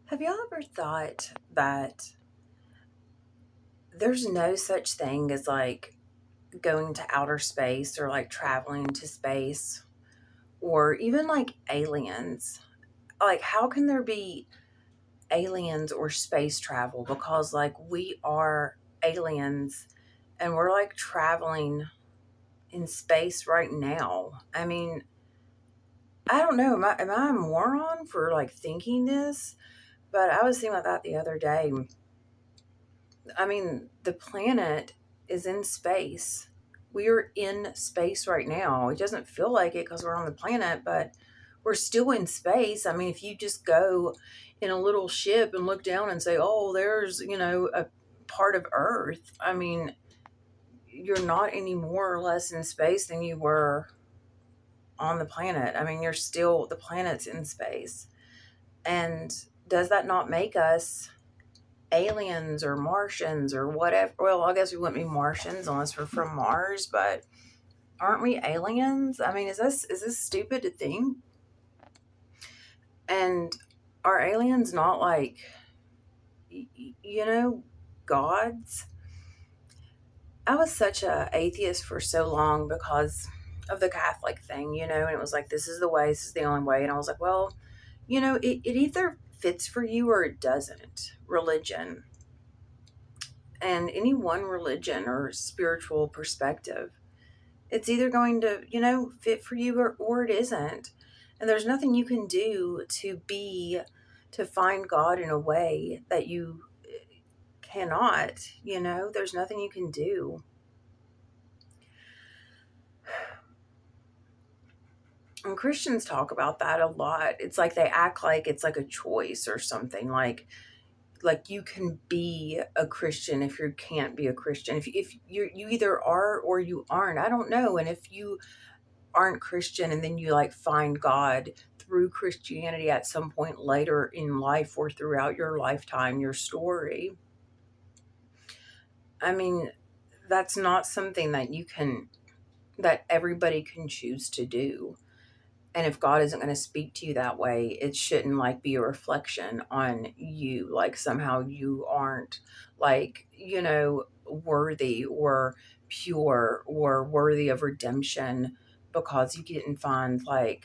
Have y'all ever thought that there's no such thing as like going to outer space or like traveling to space or even like aliens? Like, how can there be aliens or space travel? Because like we are aliens and we're like traveling in space right now. I mean, I don't know. Am I a moron for like thinking this? But I was thinking about that the other day. I mean, the planet is in space. We are in space right now. It doesn't feel like it because we're on the planet, but we're still in space. I mean, if you just go in a little ship and look down and say, oh, there's, a part of Earth, I mean, you're not any more or less in space than you were on the planet. I mean, the planet's in space. And does that not make us aliens or Martians or whatever? Well, I guess we wouldn't be Martians unless we're from Mars, but aren't we aliens? I mean, is this stupid to think? And are aliens not like you know gods? I was such a atheist for so long because of the Catholic thing, and it was like, this is the way, this is the only way. And I was like, well, it either fits for you or it doesn't. Religion, and any one religion or spiritual perspective, it's either going to, fit for you or it isn't. And there's nothing you can do to find God in a way that you cannot, there's nothing you can do. And Christians talk about that a lot. It's like they act like it's like a choice or something, like you can be a Christian if you can't be a Christian. If you either are or you aren't. I don't know. And if you aren't Christian and then you like find God through Christianity at some point later in life or throughout your lifetime, your story, I mean, that's not something that everybody can choose to do. And if God isn't going to speak to you that way, it shouldn't like be a reflection on you. Like somehow you aren't like, worthy or pure or worthy of redemption because you didn't find like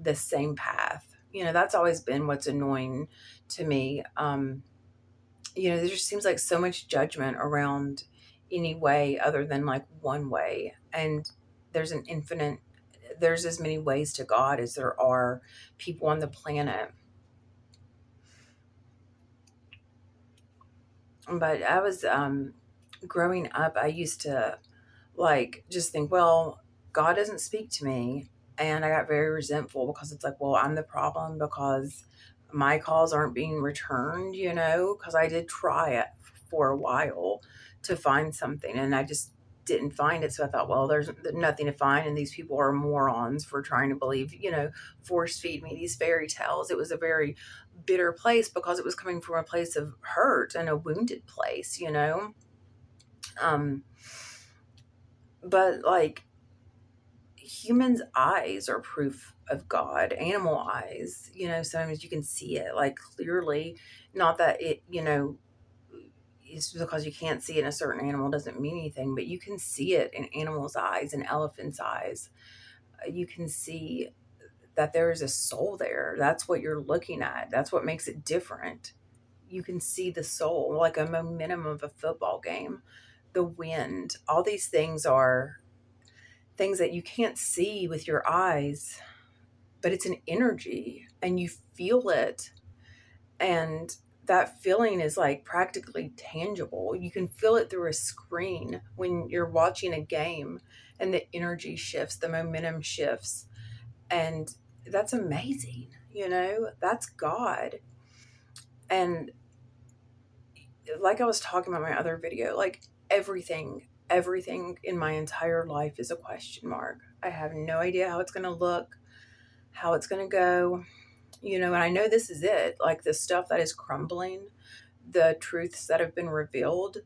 the same path. That's always been what's annoying to me. There just seems like so much judgment around any way other than like one way. And there's an infinite there's as many ways to God as there are people on the planet. But I was growing up, I used to like just think, well, God doesn't speak to me. And I got very resentful because it's like, well, I'm the problem because my calls aren't being returned, because I did try it for a while to find something and I just didn't find it. So I thought, well, there's nothing to find. And these people are morons for trying to believe, force feed me these fairy tales. It was a very bitter place because it was coming from a place of hurt and a wounded place, Um, but like humans' eyes are proof of God. Animal eyes, sometimes you can see it like clearly. Not that it's because you can't see it in a certain animal doesn't mean anything, but you can see it in animals' eyes and elephants' eyes. You can see that there is a soul there. That's what you're looking at. That's what makes it different. You can see the soul, like a momentum of a football game, the wind. All these things are things that you can't see with your eyes, but it's an energy and you feel it. And that feeling is like practically tangible. You can feel it through a screen when you're watching a game and the energy shifts, the momentum shifts. And that's amazing. That's God. And like I was talking about my other video, like everything in my entire life is a question mark. I have no idea how it's going to look, how it's going to go, and I know this is it. Like the stuff that is crumbling, the truths that have been revealed,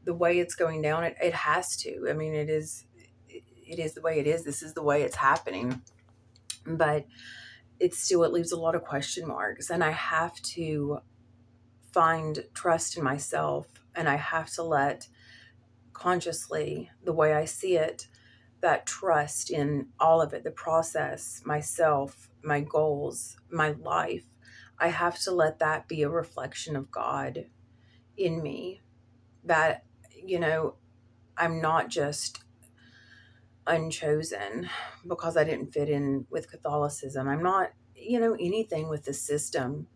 the way it's going down, it has to. I mean, it is the way it is. This is the way it's happening. But it leaves a lot of question marks. And I have to find trust in myself, and I have to let consciously, the way I see it, that trust in all of it, the process, myself, my goals, my life, I have to let that be a reflection of God in me. That, you know, I'm not just unchosen because I didn't fit in with Catholicism. I'm not, anything with the system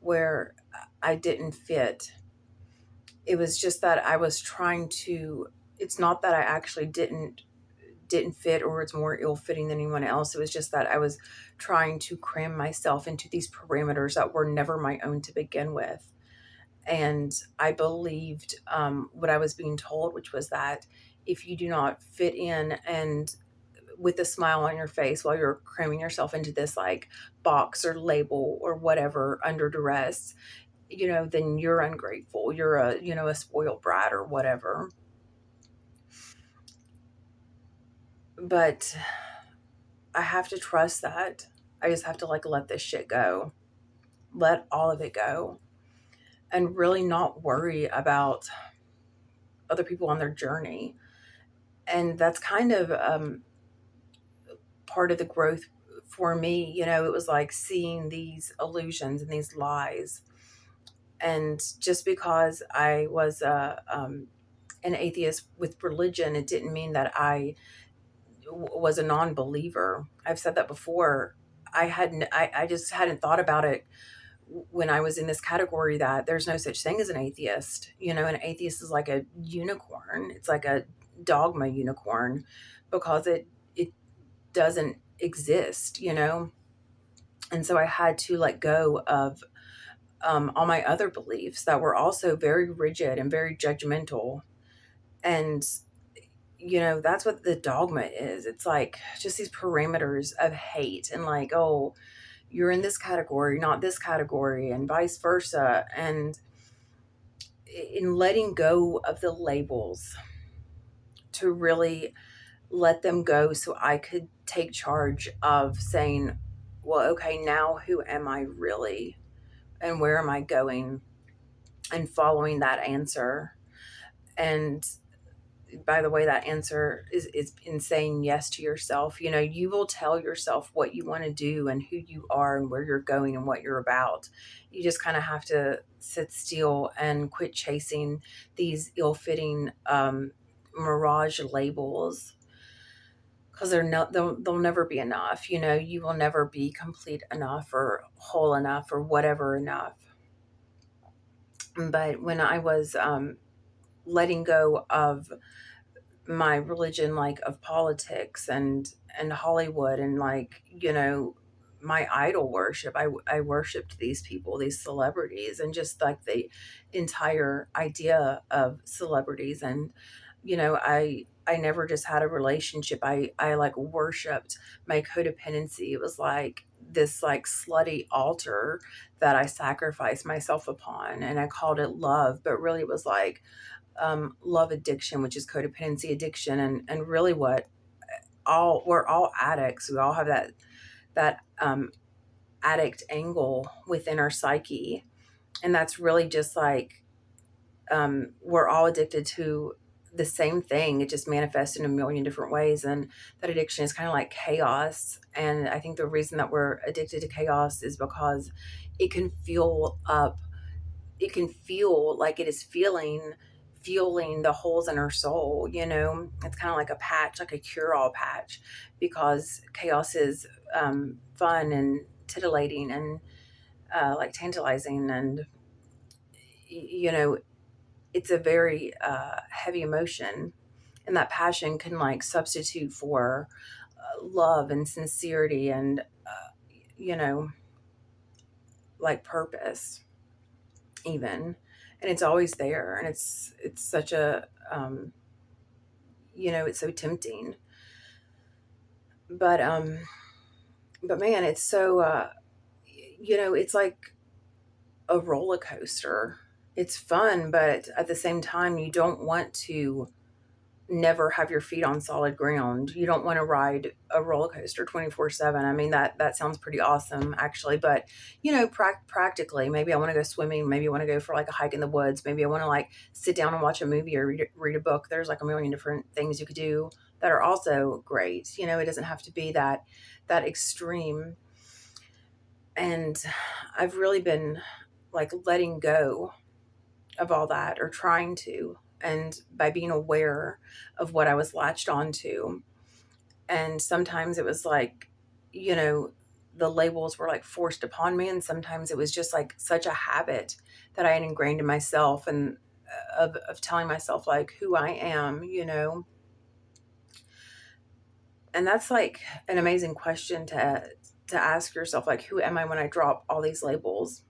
where I didn't fit. It was just that I was trying to, it's not that I actually didn't fit or it's more ill fitting than anyone else. It was just that I was trying to cram myself into these parameters that were never my own to begin with. And I believed what I was being told, which was that if you do not fit in and with a smile on your face while you're cramming yourself into this like box or label or whatever under duress, then you're ungrateful. You're a spoiled brat or whatever. But I have to trust that. I just have to like let this shit go. Let all of it go and really not worry about other people on their journey. And that's kind of part of the growth for me. It was like seeing these illusions and these lies. And just because I was an atheist with religion, it didn't mean that I was a non-believer. I've said that before. I just hadn't thought about it when I was in this category that there's no such thing as an atheist. An atheist is like a unicorn. It's like a dogma unicorn because it doesn't exist. And so I had to let go of all my other beliefs that were also very rigid and very judgmental. And that's what the dogma is. It's like just these parameters of hate and like, oh, you're in this category, not this category, and vice versa. And in letting go of the labels to really let them go so I could take charge of saying, well, okay, now who am I really? And where am I going? And following that answer. And by the way, that answer is in saying yes to yourself. You will tell yourself what you want to do and who you are and where you're going and what you're about. You just kind of have to sit still and quit chasing these ill-fitting mirage labels, because they'll never be enough. You will never be complete enough or whole enough or whatever enough. But when I was letting go of my religion, like of politics and Hollywood and like, my idol worship, I worshiped these people, these celebrities, and just like the entire idea of celebrities. And I never just had a relationship. I like worshiped my codependency. It was like this like slutty altar that I sacrificed myself upon, and I called it love, but really it was like love addiction, which is codependency addiction. And really what we're all addicts. We all have that addict angle within our psyche. And that's really just like, we're all addicted to the same thing. It just manifests in a million different ways. And that addiction is kind of like chaos. And I think the reason that we're addicted to chaos is because it can fuel up, it can feel like it is fueling the holes in our soul. It's kind of like a patch, like a cure-all patch, because chaos is fun and titillating and like tantalizing. And you know it's a very heavy emotion, and that passion can like substitute for love and sincerity and you know like purpose even. And it's always there, and it's such a it's so tempting. But man, it's so it's like a roller coaster. It's fun, but at the same time you don't want to never have your feet on solid ground. You don't want to ride a roller coaster 24/7. I mean, that sounds pretty awesome actually, but practically, maybe I want to go swimming, maybe I want to go for like a hike in the woods, maybe I want to like sit down and watch a movie or read a book. There's like a million different things you could do that are also great. It doesn't have to be that extreme. And I've really been like letting go of all that, or trying to, and by being aware of what I was latched onto. And sometimes it was like, you know, the labels were like forced upon me, and sometimes it was just like such a habit that I had ingrained in myself, and of telling myself like who I am, and that's like an amazing question to ask yourself, like who am I when I drop all these labels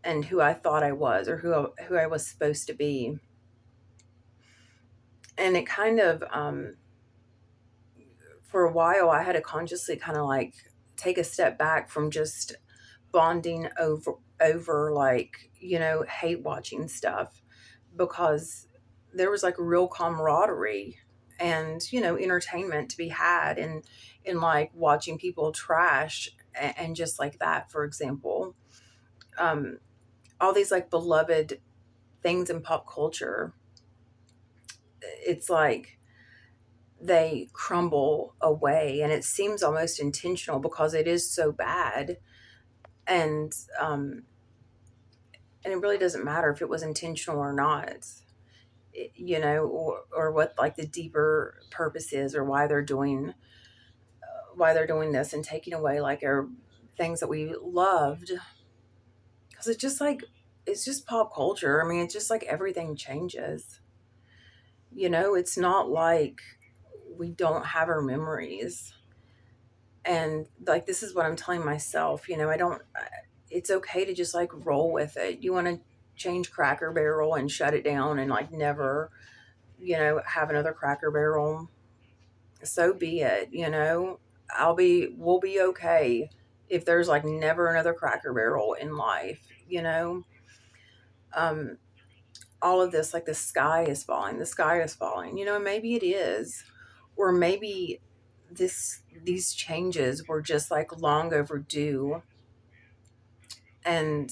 and who I thought I was, or who I was supposed to be. And it kind of for a while I had to consciously kind of like take a step back from just bonding over like, hate watching stuff, because there was like real camaraderie and, entertainment to be had in like watching people trash, and just like that, for example. um all these like beloved things in pop culture, it's like they crumble away, and it seems almost intentional because it is so bad. And and it really doesn't matter if it was intentional or not, or what like the deeper purpose is, or why they're doing this and taking away like our things that we loved, because it's just pop culture. I mean, it's just like everything changes. It's not like we don't have our memories. And like this is what I'm telling myself, I don't it's okay to just like roll with it. You want to change Cracker Barrel and shut it down and like never, have another Cracker Barrel, so be it. We'll be okay if there's like never another Cracker Barrel in life. um all of this, like the sky is falling, maybe it is. Or maybe these changes were just like long overdue. And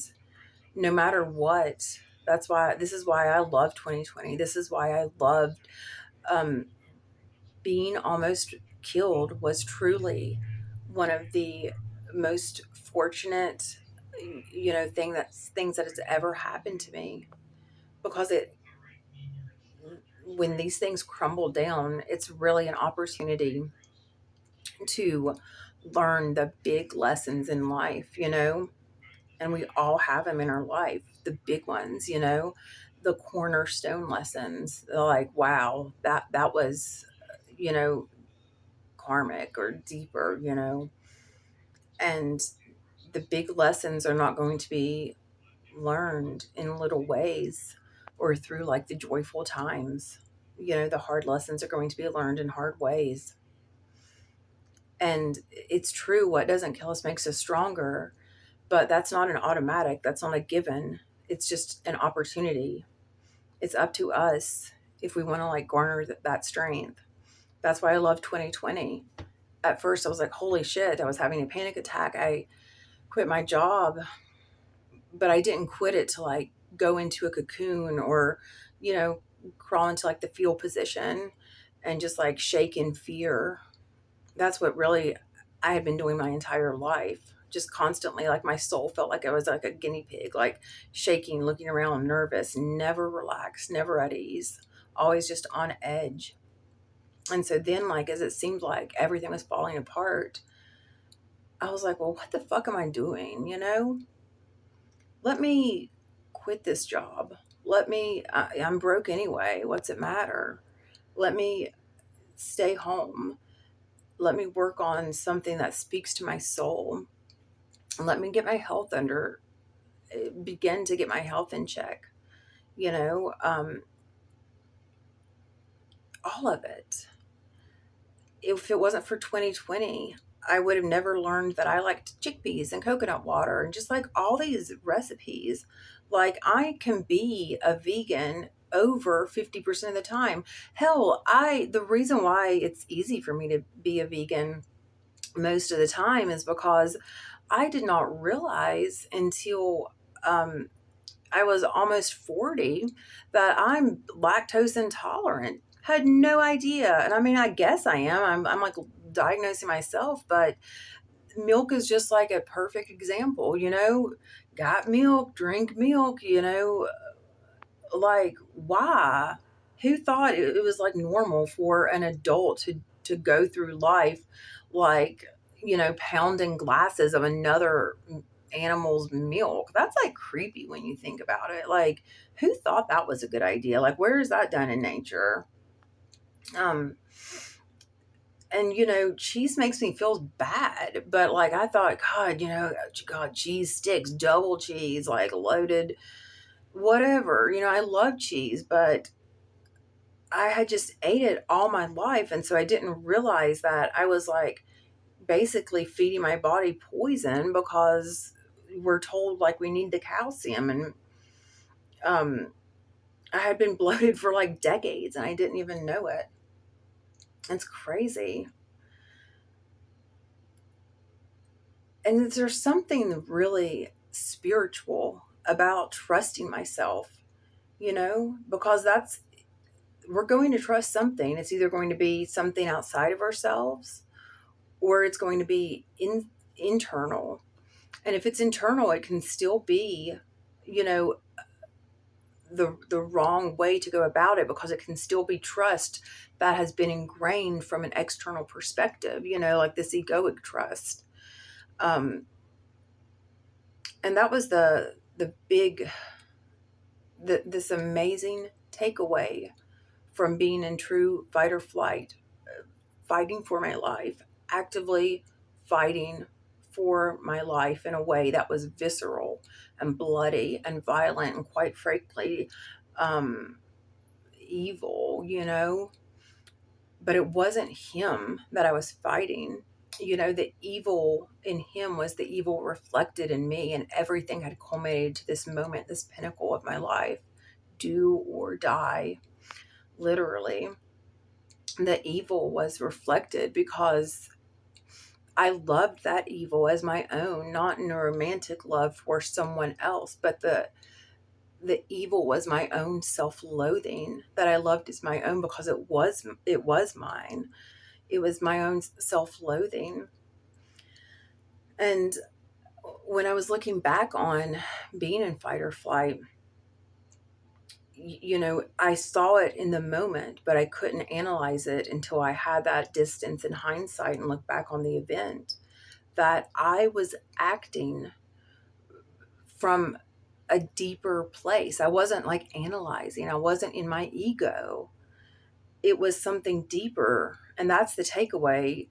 no matter what, this is why I love 2020. This is why I loved um being almost killed. Was truly one of the most fortunate, things that has ever happened to me, because it when these things crumble down, it's really an opportunity to learn the big lessons in life, and we all have them in our life, the big ones, the cornerstone lessons. They're like, wow, that was, you know, karmic or deeper, and the big lessons are not going to be learned in little ways or through like the joyful times. The hard lessons are going to be learned in hard ways. And it's true, what doesn't kill us makes us stronger, but that's not an automatic, that's not a given. It's just an opportunity. It's up to us if we want to like garner that strength. That's why I love 2020. At first I was like, holy shit, I was having a panic attack. I quit my job, but I didn't quit it to like go into a cocoon or, you know, crawl into like the fetal position and just like shake in fear. That's what really I had been doing my entire life. Just constantly, like my soul felt like I was like a guinea pig, like shaking, looking around, nervous, never relaxed, never at ease, always just on edge. And so then, like, as it seemed like everything was falling apart, I was like, well, what the fuck am I doing? Let me quit this job. I'm broke anyway. What's it matter? Let me stay home. Let me work on something that speaks to my soul. And let me begin to get my health in check. You know, um, all of it. If it wasn't for 2020, I would have never learned that I liked chickpeas and coconut water and just like all these recipes. Like, I can be a vegan over 50% of the time. Hell, the reason why it's easy for me to be a vegan most of the time is because I did not realize until um, I was almost 40 that I'm lactose intolerant. Had no idea. And I mean, I guess I am. I'm like diagnosing myself, but milk is just like a perfect example, got milk, drink milk, like why? Who thought it was like normal for an adult to go through life like, pounding glasses of another animal's milk? That's like creepy when you think about it. Like, who thought that was a good idea? Like, where is that done in nature? Um, and cheese makes me feel bad, but like I thought, God, God, cheese sticks, double cheese, like loaded, whatever. I love cheese, but I had just ate it all my life. And so I didn't realize that I was like basically feeding my body poison because we're told like we need the calcium. And um, I had been bloated for like decades and I didn't even know it. It's crazy. And there's something really spiritual about trusting myself, because we're going to trust something. It's either going to be something outside of ourselves or it's going to be internal. And if it's internal, it can still be, you know, the wrong way to go about it, because it can still be trust that has been ingrained from an external perspective, like this egoic trust. Um, and that was the big this amazing takeaway from being in true fight or flight, fighting for my life, actively fighting for my life in a way that was visceral and bloody and violent and quite frankly um, evil, but it wasn't him that I was fighting. The evil in him was the evil reflected in me, and everything had culminated to this moment, this pinnacle of my life, do or die, literally. The evil was reflected because I loved that evil as my own, not in a romantic love for someone else, but the evil was my own self-loathing that I loved as my own because it was mine. It was my own self-loathing. And when I was looking back on being in fight or flight, I saw it in the moment, but I couldn't analyze it until I had that distance in hindsight and look back on the event, that I was acting from a deeper place. I wasn't like analyzing, I wasn't in my ego. It was something deeper. And that's the takeaway.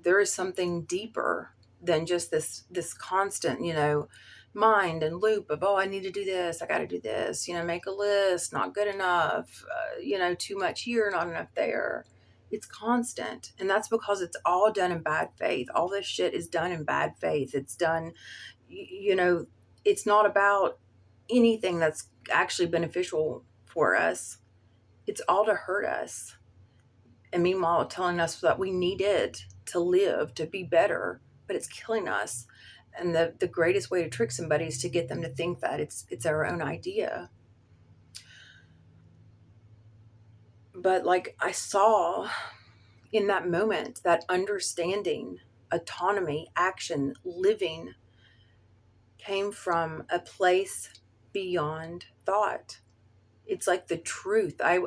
There is something deeper than just this constant, mind and loop of, oh, I need to do this, I got to do this, make a list, not good enough, too much here, not enough there. It's constant. And that's because it's all done in bad faith. All this shit is done in bad faith. It's done, it's not about anything that's actually beneficial for us. It's all to hurt us. And meanwhile, telling us that we need it to live, to be better, but it's killing us. And the greatest way to trick somebody is to get them to think that it's our own idea. But like I saw in that moment, that understanding, autonomy, action, living came from a place beyond thought. It's like the truth. I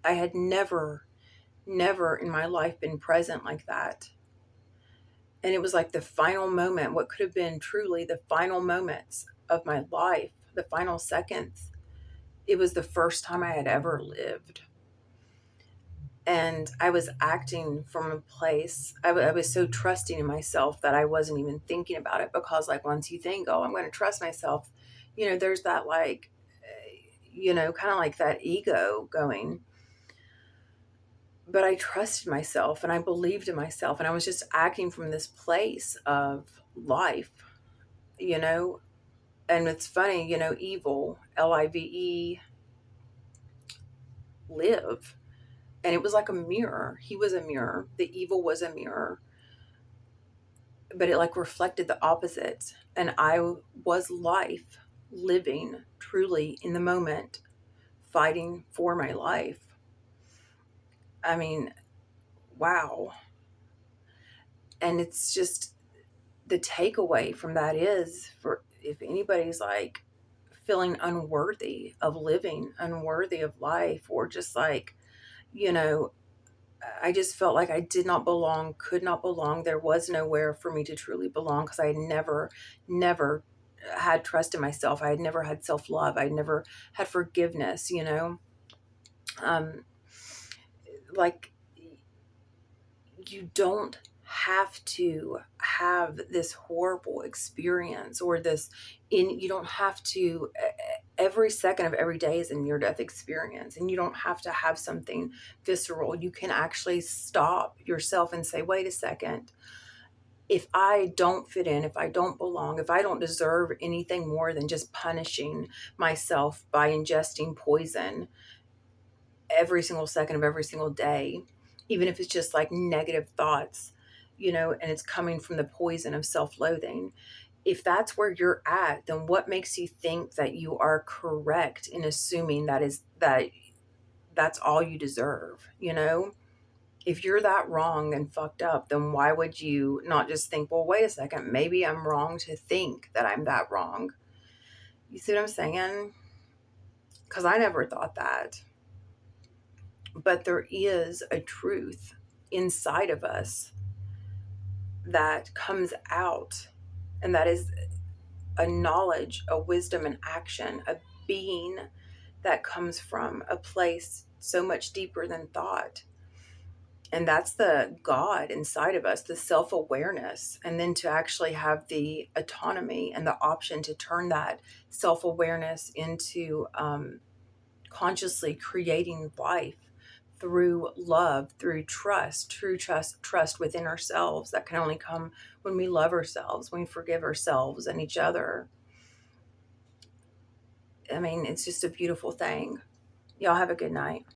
had never in my life been present like that. And it was like the final moment, what could have been truly the final moments of my life, the final seconds. It was the first time I had ever lived. And I was acting from a place, I was so trusting in myself that I wasn't even thinking about it, because like once you think, oh, I'm going to trust myself, there's that like, kind of like that ego going. But I trusted myself and I believed in myself, and I was just acting from this place of life, you know. And it's funny, evil, Live, live. And it was like a mirror. He was a mirror. The evil was a mirror, but it like reflected the opposite. And I was life, living truly in the moment, fighting for my life. I mean, wow. And it's just the takeaway from that is, for if anybody's like feeling unworthy of living, unworthy of life, or just like, you know, I just felt like I did not belong, could not belong. There was nowhere for me to truly belong because I had never had trust in myself. I had never had self love. I had never had forgiveness, you know? Um, like, you don't have to have this horrible experience or this you don't have to every second of every day is a near death experience, and you don't have to have something visceral. You can actually stop yourself and say, wait a second, if I don't fit in, if I don't belong, if I don't deserve anything more than just punishing myself by ingesting poison every single second of every single day, even if it's just like negative thoughts, you know, and it's coming from the poison of self loathing. If that's where you're at, then what makes you think that you are correct in assuming that's all you deserve, you know? If you're that wrong and fucked up, then why would you not just think, well, wait a second, maybe I'm wrong to think that I'm that wrong? You see what I'm saying? Because I never thought that. But there is a truth inside of us that comes out, and that is a knowledge, a wisdom, an action, a being that comes from a place so much deeper than thought. And that's the God inside of us, the self awareness. And then to actually have the autonomy and the option to turn that self awareness into consciously creating life through love, through trust, true trust within ourselves that can only come when we love ourselves, when we forgive ourselves and each other. I mean, it's just a beautiful thing. Y'all have a good night.